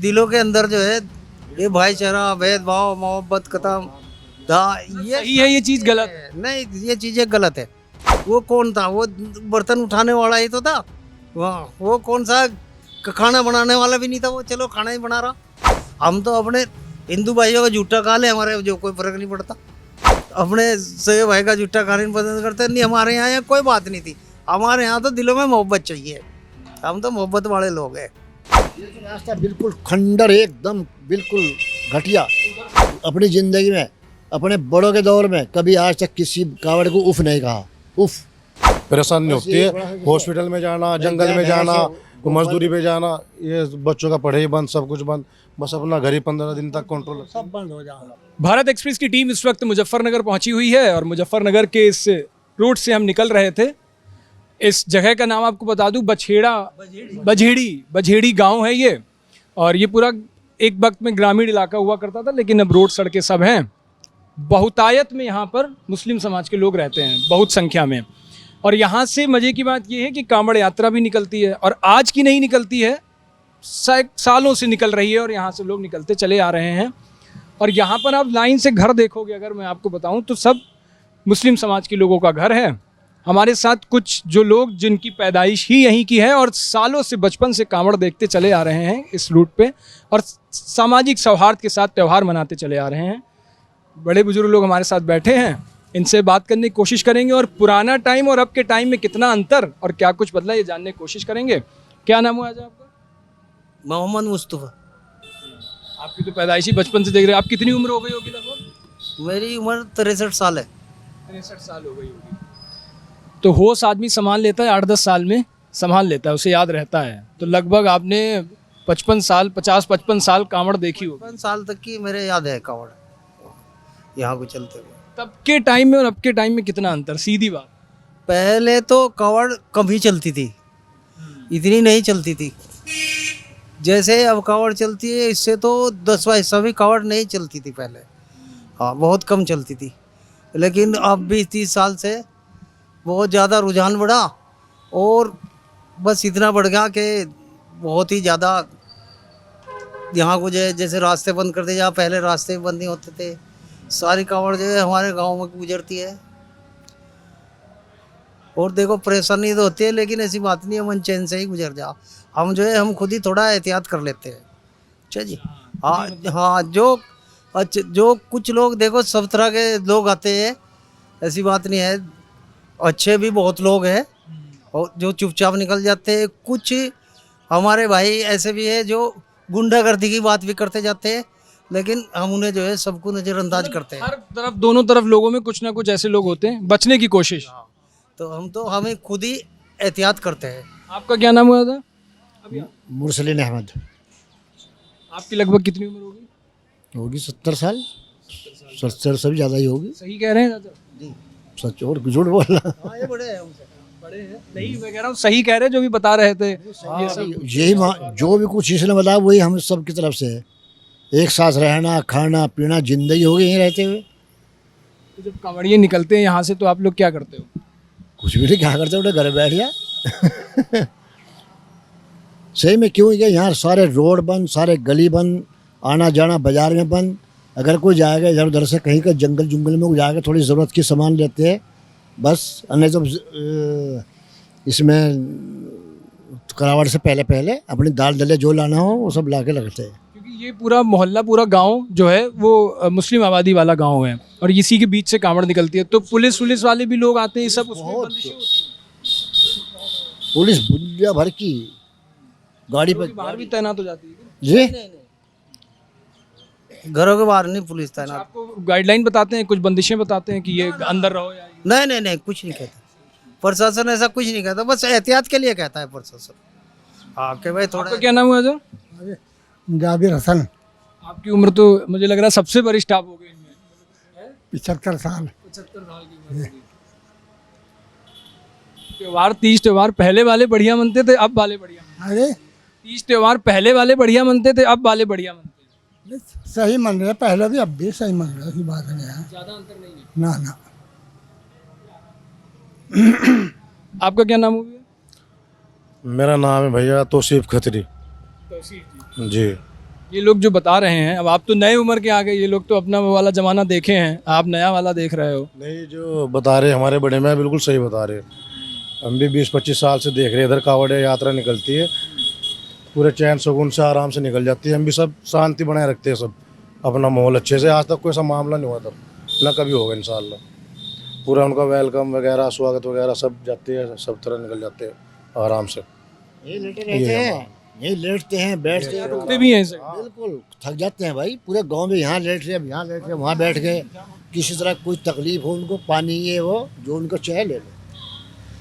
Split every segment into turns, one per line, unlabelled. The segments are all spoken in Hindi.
दिलों के अंदर जो है ये भाईचारा, भेदभाव, मोहब्बत खत्म। ये
सही है ये चीज़ गलत है?
नहीं, ये चीजें गलत है। वो कौन था? वो बर्तन उठाने वाला ही तो था। वो कौन सा खाना बनाने वाला भी नहीं था। वो चलो खाना ही बना रहा। हम तो अपने हिंदू भाइयों का जूठा खा ले, हमारे जो कोई फर्क नहीं पड़ता। अपने सगे भाई का जूठा खाने में पसंद करते नहीं। हमारे यहाँ कोई बात नहीं थी। हमारे यहाँ तो दिलों में मोहब्बत चाहिए। हम तो मोहब्बत वाले लोग हैं।
रास्ता बिल्कुल खंडर, एकदम बिल्कुल घटिया। अपनी ज़िंदगी में अपने बड़ों के दौर में कभी आज तक किसी कावड़ को उफ नहीं कहा। उफ
परेशानी होती है, हॉस्पिटल में जाना, जंगल में जाना, मजदूरी पे जाना, ये बच्चों का पढ़ाई बंद, सब कुछ बंद। बस अपना घर ही 15 दिन तक कंट्रोल, सब बंद हो जाएगा।
भारत एक्सप्रेस की टीम इस वक्त मुजफ्फरनगर पहुंची हुई है और मुजफ्फरनगर के इस रूट से हम निकल रहे थे। इस जगह का नाम आपको बता दूं, बझेड़ी गांव है ये। और ये पूरा एक वक्त में ग्रामीण इलाका हुआ करता था, लेकिन अब रोड सड़कें सब हैं। बहुतायत में यहाँ पर मुस्लिम समाज के लोग रहते हैं, बहुत संख्या में। और यहाँ से मज़े की बात ये है कि कांवड़ यात्रा भी निकलती है, और आज की नहीं निकलती है, सालों से निकल रही है और यहाँ से लोग निकलते चले आ रहे हैं। और यहाँ पर आप लाइन से घर देखोगे, अगर मैं आपको बताऊँ तो सब मुस्लिम समाज के लोगों का घर है। हमारे साथ कुछ जो लोग जिनकी पैदाइश ही यहीं की है और सालों से बचपन से कांवड़ देखते चले आ रहे हैं इस रूट पे, और सामाजिक सौहार्द के साथ त्यौहार मनाते चले आ रहे हैं। बड़े बुजुर्ग लोग हमारे साथ बैठे हैं, इनसे बात करने की कोशिश करेंगे और पुराना टाइम और अब के टाइम में कितना अंतर और क्या कुछ बदला ये जानने की कोशिश करेंगे। क्या नाम हुआ आज आपका?
मोहम्मद मुस्तफ़ा।
आपकी तो पैदाइशी बचपन से देख रहे हैं। आप कितनी उम्र हो गई होगी लगभग?
मेरी उम्र 63 साल है।
63 साल हो गई होगी। तो होश आदमी संभाल लेता है 8-10 साल में, संभाल लेता है, उसे याद रहता है। तो लगभग आपने 50-55 साल कांवड़ देखी होगी।
55 साल तक की मेरे याद है कांवड़ यहाँ को चलते हुए।
तब के टाइम में और अब के टाइम में कितना अंतर? सीधी बात।
पहले तो कांवड़ कम ही चलती थी, इतनी नहीं चलती थी। जैसे अब कांवड़ चलती है, इससे तो 10वां हिस्सा भी कांवड़ नहीं चलती थी पहले। हाँ, बहुत कम चलती थी। लेकिन अब 20-30 साल से बहुत ज़्यादा रुझान बढ़ा, और बस इतना बढ़ गया कि बहुत ही ज़्यादा यहाँ को जैसे रास्ते बंद कर दिए। जहाँ पहले रास्ते बंद नहीं होते थे, सारी कांवड़ जो है हमारे गांव में गुजरती है। और देखो, परेशानी तो होती है, लेकिन ऐसी बात नहीं है, मन चैन से ही गुजर जा। हम जो है हम खुद ही थोड़ा एहतियात कर लेते हैं। अच्छा जी। हाँ हाँ, जो कुछ लोग देखो, सब तरह के लोग आते हैं, ऐसी बात नहीं है। अच्छे भी बहुत लोग हैं और जो चुपचाप निकल जाते हैं। कुछ हमारे भाई ऐसे भी है जो गुंडागर्दी की बात भी करते जाते हैं, लेकिन हम उन्हें जो है सबको नज़रअंदाज करते हैं।
हर तरफ, दोनों तरफ लोगों में कुछ ना कुछ ऐसे लोग होते हैं, बचने की कोशिश।
तो हमें खुद ही एहतियात करते हैं।
आपका क्या नाम हुआ था?
मुरसलीन अहमद।
आपकी लगभग कितनी उम्र होगी?
होगी 70 साल, 70 से भी ज़्यादा ही होगी।
सही कह रहे हैं दादा?
सच और झूठ बोलना।
हाँ, ये बड़े हैं हमसे।
बड़े हैं। नहीं, मैं कह रहा हूँ सही कह रहे हैं, जो भी बता रहे थे। ये सब
यही जो भी कुछ इसने बताया वही हम सब की तरफ से है। एक साथ रहना, खाना पीना, जिंदगी होगी यहीं रहते हुए।
तो जब कांवड़िए निकलते हैं यहाँ से, तो आप लोग क्या करते हो?
कुछ भी नहीं, क्या करते उठे घर बैठ गया। सही में क्यों क्या, यहाँ सारे रोड बंद, सारे गली बंद, आना जाना बाजार में बंद। अगर कोई जाएगा इधर उधर से कहीं का जंगल में जाएगा, थोड़ी ज़रूरत की सामान लेते हैं बस। नहीं तो इसमें करावड़ से पहले अपनी दाल दले जो लाना हो वो सब ला के रखते हैं।
क्योंकि ये पूरा मोहल्ला, पूरा गांव जो है वो मुस्लिम आबादी वाला गांव है, और इसी के बीच से कांवड़ निकलती है। तो पुलिस वाले भी लोग आते हैं, ये सब उसमें बंदिशें होती हैं।
पुलिस दुनिया भर की गाड़ी पर
बाहर भी तैनात हो जाती है।
जी,
घरों के बाहर नहीं पुलिस तैनात।
आपको गाइडलाइन बताते हैं, कुछ बंदिशें बताते हैं कि ये अंदर रहो या
नहीं, कुछ नहीं कहता प्रशासन। ऐसा कुछ नहीं कहता, बस एहतियात के लिए कहता है प्रशासन। हाँ, कि भाई थोड़ा।
आपका क्या नाम हुआ जो?
जाबिर हसन।
आपकी उम्र तो मुझे लग रहा है सबसे वरिष्ठ आप हो गए इनमें।
75 साल।
75 साल की उम्र होगी। त्योहार, तीज त्योहार पहले वाले बढ़िया मनते थे, अब वाले बढ़िया मनते
अरे
हैं। तीज त्योहार पहले वाले बढ़िया मनते थे, अब वाले बढ़िया मनते हैं।
सही मन रहे, पहले भी अब भी सही मन रहे की बात नहीं है।
ज्यादा अंतर नहीं है।
ना
आपका क्या नाम हो गया?
मेरा नाम है भैया तौसीफ खत्री।
तौसीफ जी।
जी।
ये लोग जो बता रहे हैं, अब आप तो नए उम्र के आ गए, ये लोग तो अपना वो वाला ज़माना देखे हैं, आप नया वाला देख रहे हो।
नहीं, जो बता रहे हमारे बड़े में बिल्कुल सही बता रहे। हम भी 20-25 साल से देख रहे हैं, इधर कावड़ यात्रा निकलती है, पूरे चैन सुकून से आराम से निकल जाती है। हम भी सब शांति बनाए रखते हैं, सब अपना माहौल अच्छे से। आज तक कोई ऐसा मामला नहीं हुआ, तब ना कभी होगा इंशाल्लाह। पूरा उनका वेलकम वगैरह, स्वागत वगैरह सब जाते हैं, सब तरह निकल जाते हैं आराम से।
यही लेटे रहते हैं, यही लेटते हैं, बैठते हैं,
रुकते भी हैं इसे।
बिल्कुल थक जाते हैं भाई। पूरे गांव में यहाँ लेट रहे, अब यहाँ लेट रहे, वहाँ बैठ गए। किसी तरह कोई तकलीफ हो उनको, पानी ये वो जो उनको चाहे ले लो।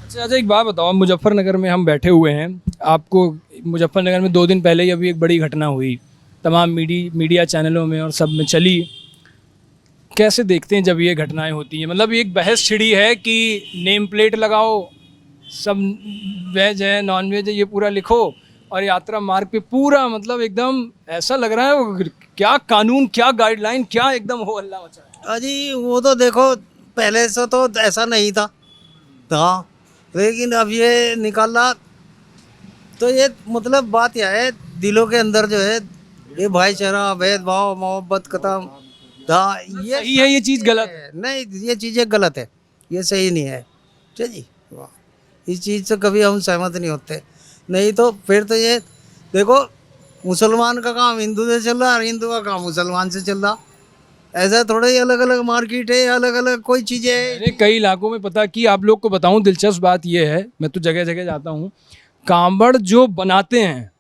अच्छा, एक बात बताओ, मुजफ्फरनगर में हम बैठे हुए हैं, आपको मुजफ्फरनगर में 2 दिन पहले ही अभी एक बड़ी घटना हुई, तमाम मीडिया चैनलों में और सब में चली। कैसे देखते हैं जब ये घटनाएं होती हैं? मतलब एक बहस छिड़ी है कि नेम प्लेट लगाओ, सब वेज है नॉन वेज है ये पूरा लिखो, और यात्रा मार्ग पे पूरा मतलब एकदम ऐसा लग रहा है क्या कानून, क्या गाइडलाइन, क्या एकदम हो अल्लाह मचा।
अजी वो तो देखो पहले से तो ऐसा नहीं था, हाँ, लेकिन अब ये निकाला तो ये मतलब बात यह है, दिलों के अंदर जो है ये भाईचारा, भेदभाव, मोहब्बत खत्म, हाँ, ये
सही है, ये चीज़ गलत है।
नहीं, ये चीज़ें गलत है, ये सही नहीं है। ठीक जी, वाह, इस चीज़ से कभी हम सहमत नहीं होते। नहीं तो फिर तो ये देखो, मुसलमान का काम हिंदू से चल रहा है और हिंदू का काम मुसलमान से चल रहा, ऐसा थोड़ा ही अलग अलग मार्केट है, अलग अलग कोई चीज़ें है।
मैंने कई इलाकों में पता कि आप लोग को बताऊं, दिलचस्प बात यह है, मैं तो जगह जगह जाता हूं, कांवड़ जो बनाते हैं,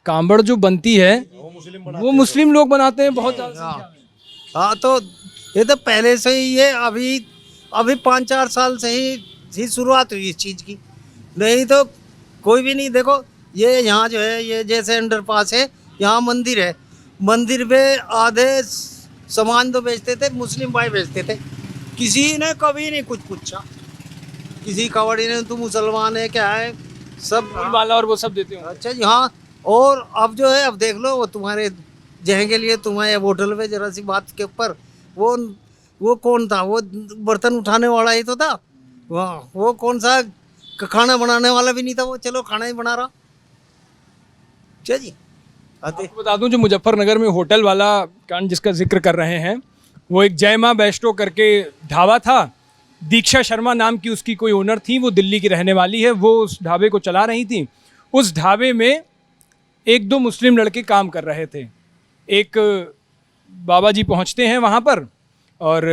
कांवड़ जो बनती है वो मुस्लिम लोग बनाते हैं बहुत ज़्यादा संख्या में।
हाँ, तो ये तो पहले से ही ये अभी 5-4 साल से ही शुरुआत हुई इस चीज़ की, नहीं तो कोई भी नहीं। देखो ये यहाँ जो है, ये जैसे अंडरपास है, यहाँ मंदिर है, मंदिर पे आधे सामान तो बेचते थे मुस्लिम भाई बेचते थे, किसी ने कभी नहीं कुछ पूछा, किसी कवाड़ी ने तू मुसलमान है क्या है, सब
माला और वो सब देते हो।
अच्छा जी, हाँ। और अब जो है, अब देख लो, वो तुम्हारे जहाँ के लिए तुम्हारे होटल पे जरा सी बात के ऊपर वो कौन था, वो बर्तन उठाने वाला ही तो था, वो कौन सा खाना बनाने वाला भी नहीं था, वो चलो खाना ही बना रहा। अच्छा जी,
आपको बता दूं, जो मुजफ्फरनगर में होटल वाला कांड जिसका जिक्र कर रहे हैं, वो एक जय माँ वैष्णो करके ढाबा था, दीक्षा शर्मा नाम की उसकी कोई ओनर थी, वो दिल्ली की रहने वाली है, वो उस ढाबे को चला रही थी। उस ढाबे में 1-2 मुस्लिम लड़के काम कर रहे थे। एक बाबा जी पहुँचते हैं वहाँ पर और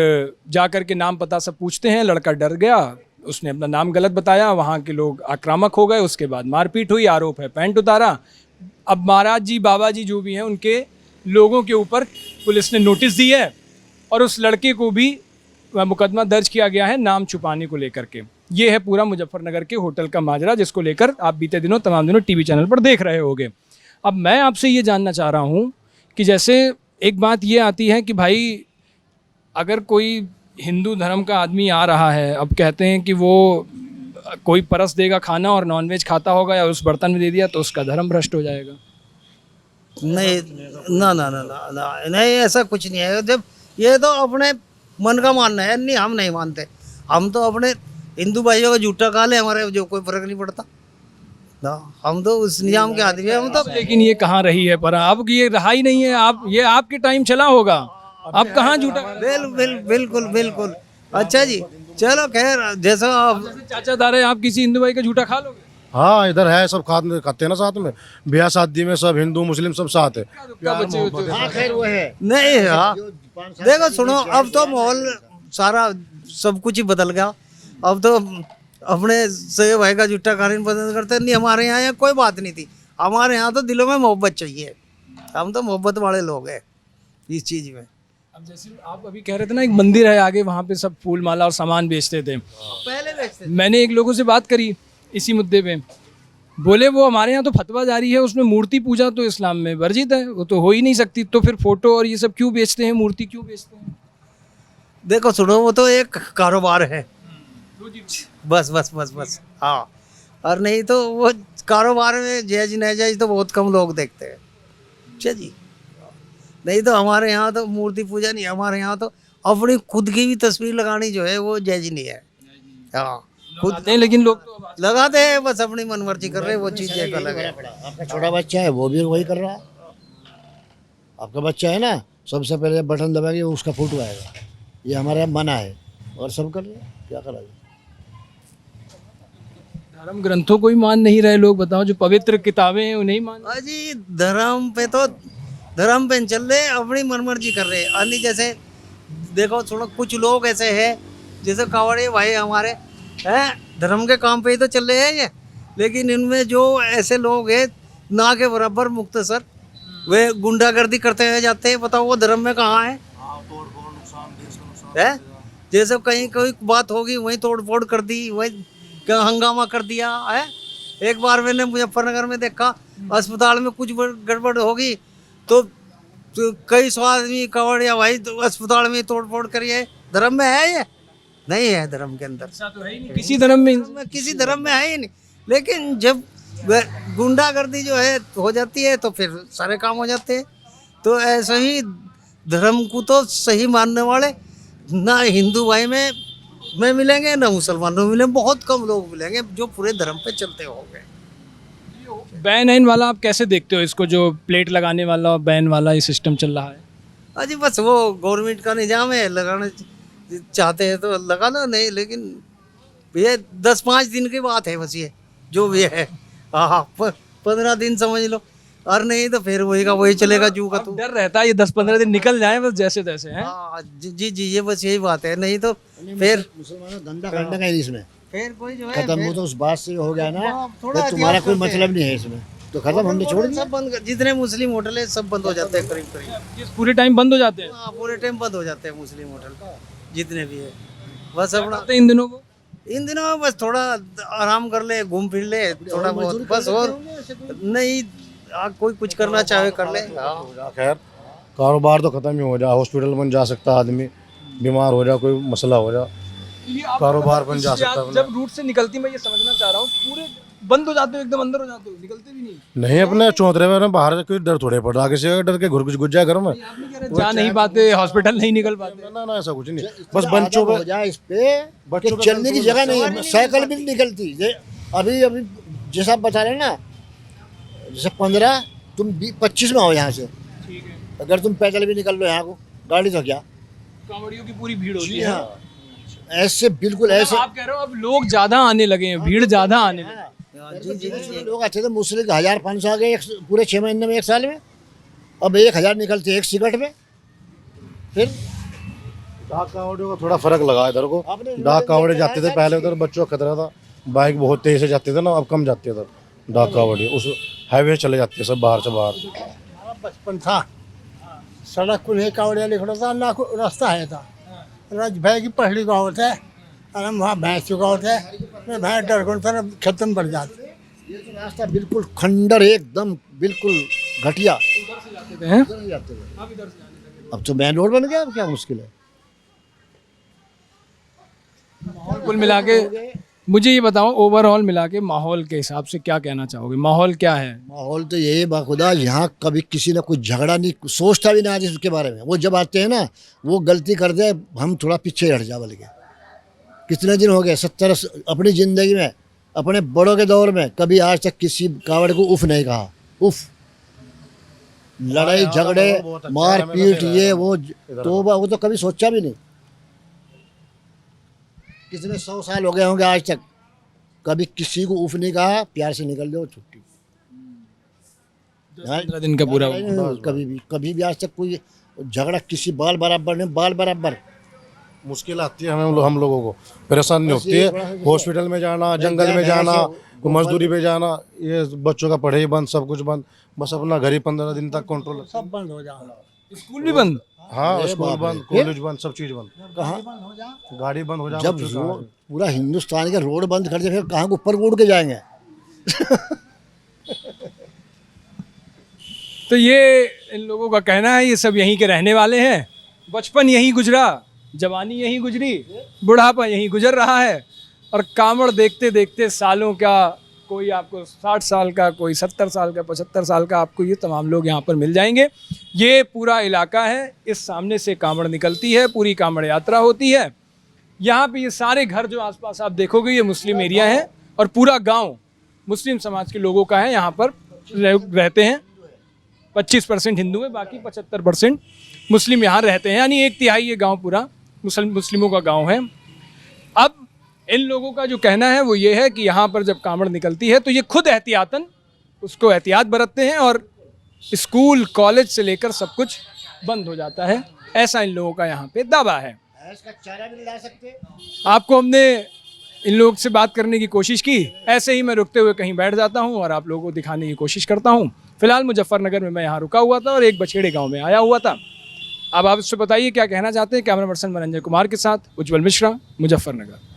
जा कर के नाम पता सब पूछते हैं, लड़का डर गया, उसने अपना नाम गलत बताया, वहाँ के लोग आक्रामक हो गए, उसके बाद मारपीट हुई, आरोप है पैंट उतारा। अब महाराज जी, बाबा जी जो भी हैं, उनके लोगों के ऊपर पुलिस ने नोटिस दी है और उस लड़के को भी मुकदमा दर्ज किया गया है नाम छुपाने को लेकर के। ये है पूरा मुजफ्फरनगर के होटल का माजरा, जिसको लेकर आप बीते दिनों तमाम दिनों टीवी चैनल पर देख रहे होंगे। अब मैं आपसे ये जानना चाह रहा हूँ कि जैसे एक बात ये आती है कि भाई अगर कोई हिंदू धर्म का आदमी आ रहा है, अब कहते हैं कि वो कोई परस देगा खाना और नॉनवेज खाता होगा या उस बर्तन में दे दिया तो उसका धर्म भ्रष्ट हो जाएगा।
नहीं, ना ना ना ना ना, नहीं, ऐसा कुछ नहीं है। जब ये तो अपने मन का मानना है, नहीं हम नहीं मानते, हम तो अपने हिंदू भाइयों का झूठा खा ले, हमारे जो कोई फर्क नहीं पड़ता ना, हम तो उस नियम के आदमी हैं हम तो।
लेकिन ये कहाँ रही है पर अब ये रहा ही नहीं है, आप ये आपके टाइम चला होगा, अब कहाँ झूठा।
बिल्कुल बिल्कुल। अच्छा जी, चलो खैर, जैसा आप
चाचा दारे आप किसी हिंदू भाई का झूठा खा लोगे?
हाँ, इधर है, सब खाते हैं ना साथ में, ब्याह शादी में सब हिंदू मुस्लिम सब साथ है।
बच्चे होते हैं।
हाँ खैर वो है।
नहीं, हाँ देखो सुनो, अब तो माहौल सारा सब कुछ ही बदल गया, अब तो अपने सगे भाई का जूठा खाने पसंद करते नहीं। हमारे यहाँ यहाँ कोई बात नहीं थी, हमारे यहाँ तो दिलों में मोहब्बत चाहिए, हम तो मोहब्बत वाले लोग हैं इस चीज़ में।
अब जैसे आप अभी कह रहे थे ना, एक मंदिर है आगे, वहाँ पे सब फूल माला और सामान बेचते थे।
पहले बेचते थे।
मैंने एक लोगों से बात करी इसी मुद्दे पे, बोले वो हमारे यहाँ तो फतवा जारी है, उसमें मूर्ति पूजा तो इस्लाम में वर्जित है, वो तो हो ही नहीं सकती, तो फिर फोटो और ये सब क्यों बेचते हैं, मूर्ति क्यों बेचते हैं?
देखो सुनो, वो तो एक कारोबार है, बस बस बस बस, हाँ। और नहीं तो वो कारोबार में जायज नाजायज तो बहुत कम लोग देखते हैं। अच्छा जी, नहीं तो हमारे यहाँ तो मूर्ति पूजा नहीं, हमारे यहाँ तो अपनी खुद की भी तस्वीर लगानी जो है वो जायज नहीं है। हाँ, खुद
लगाते हैं, लेकिन लोग तो अब
लगाते हैं, बस अपनी मनमर्जी कर रहे हैं, वो चीज़ एक अलग है।
आपका छोटा बच्चा है वो भी वही कर रहा है। आपका बच्चा है ना, सबसे पहले बटन दबाएंगे उसका फोटो आएगा। ये हमारे यहाँ मना है और सब कर रहे हैं, क्या करा जाए।
धर्म ग्रंथों को ही मान नहीं रहे लोग, बताओ, जो पवित्र किताबें हैं उन्हें ही मान।
जी धर्म पे तो धर्म पे चल रहे, अपनी मनमर्जी कर रहे। अन्य जैसे देखो थोड़ा कुछ लोग ऐसे हैं जैसे कावड़े भाई हमारे हैं, धर्म के काम पे ही तो चल रहे हैं ये, लेकिन इनमें जो ऐसे लोग हैं ना के बराबर मुख्तसर, वे गुंडागर्दी करते हुए जाते हैं। बताओ वो धर्म में कहाँ है? जैसे कहीं कोई बात होगी वहीं तोड़ फोड़ कर दी, वहीं हंगामा कर दिया है। एक बार मैंने मुजफ्फरनगर में देखा, अस्पताल में कुछ गड़बड़ होगी तो कई 100 आदमी कवड़िया भाई तो अस्पताल में तोड़ फोड़ करिए। धर्म में है ये? नहीं है धर्म के अंदर,
ऐसा तो है ही नहीं किसी धर्म में।
किसी धर्म में है ही नहीं। लेकिन जब गुंडागर्दी जो है हो जाती है तो फिर सारे काम हो जाते हैं। तो ऐसे ही धर्म को तो सही मानने वाले ना हिंदू भाई में मिलेंगे ना मुसलमानों में मिलेंगे, बहुत कम लोग मिलेंगे जो पूरे धर्म पे चलते होंगे।
बैन ऐन वाला आप कैसे देखते हो इसको, जो प्लेट लगाने वाला बैन वाला ये सिस्टम चल रहा है?
अजी बस वो गवर्नमेंट का निजाम है, लगाना चाहते हैं तो लगा लो, नहीं लेकिन ये 10-5 दिन की बात है बस, ये जो भी है। हाँ 15 दिन समझ लो, और नहीं तो फिर वही का वही चलेगा जू का तू।
डर रहता है ये 10-15 दिन निकल जाए बस जैसे तैसे हैं।
हाँ जी जी ये बस यही बात है, नहीं तो फिर
मुसलमानों धंधा करने का ही इसमें
फिर कोई जो है
खत्म हो तो उस बात से हो गया ना,
थोड़ा
तो तुम्हारा कोई
एहतियात
मतलब नहीं है इसमें, तो खत्म, हमने छोड़ दिया।
सब बंद, जितने मुस्लिम होटल है सब बंद हो जाते हैं करीब करीब।
ये पूरे टाइम बंद हो जाते हैं।
हाँ पूरे टाइम बंद हो जाते हैं मुस्लिम होटल जितने भी है। बस अपना
करते हैं इन दिनों को।
इन दिनों में बस थोड़ा आराम कर ले, घूम फिर ले थोड़ा बहुत बस, और नहीं कोई कुछ करना चाहे कर ले।
हो जा खैर, कारोबार तो खत्म ही हो जा, हॉस्पिटल बन जा सकता आदमी, बीमार हो जा, कोई मसला हो जा, कारोबार बन जा सकता है।
जब रूट से निकलती, मैं ये समझना चाह रहा हूँ, पूरे बंद हो जाते हो, एकदम अंदर हो जाते हो, निकलते भी नहीं।
नहीं अपने चौंतरे में बाहर से कोई डर थोड़े पड़ रहा, किसी का डर के घुस जाए घर में।
आप नहीं कह रहे जा नहीं पाते, हॉस्पिटल नहीं निकल पाते?
ना ऐसा कुछ नहीं, बस बच्चों
हो जाए इस पे, बच्चों चलने की जगह नहीं है, साइकिल भी नहीं निकलती। अभी जैसा आप बता रहे हैं ना, जैसे 15 तुम 25 में आओ यहाँ से,
ठीक है।
अगर तुम पैदल भी निकल लो यहाँ को, गाड़ी तो क्या।
कांवड़ियों की पूरी भीड़ होती
जी
है।
हाँ, ऐसे बिल्कुल ऐसे।
आप कह रहे हो अब लोग ज्यादा आने लगे हैं, भीड़ ज्यादा आने लगे।
छोटे लोग आते थे मुस्लिम 1500 आ गए पूरे 6 महीने में, 1 साल में। अब 1000 निकलते एक सिगरेट में। फिर
डाक कावड़े को थोड़ा फर्क लगा इधर को।
आपने
डाक कावड़े जाते थे पहले, उधर बच्चों का खतरा था, बाइक बहुत तेज से जाते थे ना, अब कम जाते थे डाक कावड़े, उस हाईवे चले जाते सब बाहर से बाहर।
हमारा बचपन था, सड़क को नहीं कावड़िया लिखना था ना, कोई रास्ता है था। राज भाई की पहली गाँव थे, और हम वहाँ भैंस चुका थे, मैं भैंस डर कौन था, खत्म पड़ जाते।
ये तो रास्ता बिल्कुल खंडर, एकदम बिल्कुल घटिया।
हैं?
उधर नहीं जाते थे। अब तो मेन रोड बन गया, अब क्या मुश्किल है।
कुल मिला के मुझे ये बताओ, ओवरऑल मिला के माहौल के हिसाब से क्या कहना चाहोगे? माहौल क्या है?
माहौल तो यही बाखुदा, यहाँ कभी किसी ने कुछ झगड़ा नहीं, सोचता भी ना आज इसके बारे में। वो जब आते हैं ना, वो गलती कर दे, हम थोड़ा पीछे हट जा बोल के। कितने दिन हो गए, 70 अपनी ज़िंदगी में, अपने बड़ों के दौर में कभी आज तक किसी कावड़ को उफ नहीं कहा। उफ, लड़ाई झगड़े मार पीट ये वो, तो वो तो कभी सोचा भी नहीं। कितने 100 साल हो गए होंगे आज तक, कभी किसी को उफ नहीं कहा, प्यार से निकल जाओ छुट्टी।
15 दिन का पूरा
कभी भी आज तक कोई झगड़ा किसी बाल बराबर नहीं, बाल बराबर।
मुश्किल आती है हमें, हम लोगों को परेशानी होती है, हॉस्पिटल में जाना, जंगल में जाना, मजदूरी पे जाना, ये बच्चों का पढ़ाई बंद, सब कुछ बंद, बस अपना घर ही 15 दिन तक कंट्रोल।
सब बंद हो जाओ,
स्कूल भी बंद।
हाँ स्कूल बंद, कॉलेज बंद, सब चीज बंद,
कहाँ
गाड़ी बंद हो जाए।
जब पूरा हिंदुस्तान का रोड बंद कर दे, फिर कहाँ को ऊपर उड़ के जाएंगे।
तो ये इन लोगों का कहना है, ये सब यहीं के रहने वाले हैं, बचपन यहीं गुजरा, जवानी यहीं गुजरी, बुढ़ापा यहीं गुजर रहा है, और कांवड़ देखते देखते सालों का, कोई आपको 60 साल का, कोई 70 साल का, 75 साल का, आपको ये तमाम लोग यहाँ पर मिल जाएंगे। ये पूरा इलाका है, इस सामने से कांवड़ निकलती है, पूरी कांवड़ यात्रा होती है। यहाँ पे ये सारे घर जो आसपास आप देखोगे, ये मुस्लिम एरिया है, और पूरा गांव मुस्लिम समाज के लोगों का है, यहाँ पर रहते हैं। 25% हिंदू है, बाकी 75% मुस्लिम यहाँ रहते हैं, यानी 1/3 ये गांव पूरा मुस्लिमों का गांव है। अब इन लोगों का जो कहना है वो ये है कि यहाँ पर जब कांवड़ निकलती है तो ये खुद एहतियातन उसको एहतियात बरतते हैं और स्कूल कॉलेज से लेकर सब कुछ बंद हो जाता है, ऐसा इन लोगों का यहाँ पे दावा है।
इसका चारा भी ला सकते।
आपको हमने इन लोगों से बात करने की कोशिश की, ऐसे ही मैं रुकते हुए कहीं बैठ जाता हूँ और आप लोगों को दिखाने की कोशिश करता हूँ। फिलहाल मुजफ्फरनगर में मैं यहाँ रुका हुआ था और एक बछेड़े गांव में आया हुआ था। अब आप इससे बताइए क्या कहना चाहते हैं। कैमरा पर्सन मनंजय कुमार के साथ उज्जवल मिश्रा, मुजफ्फरनगर।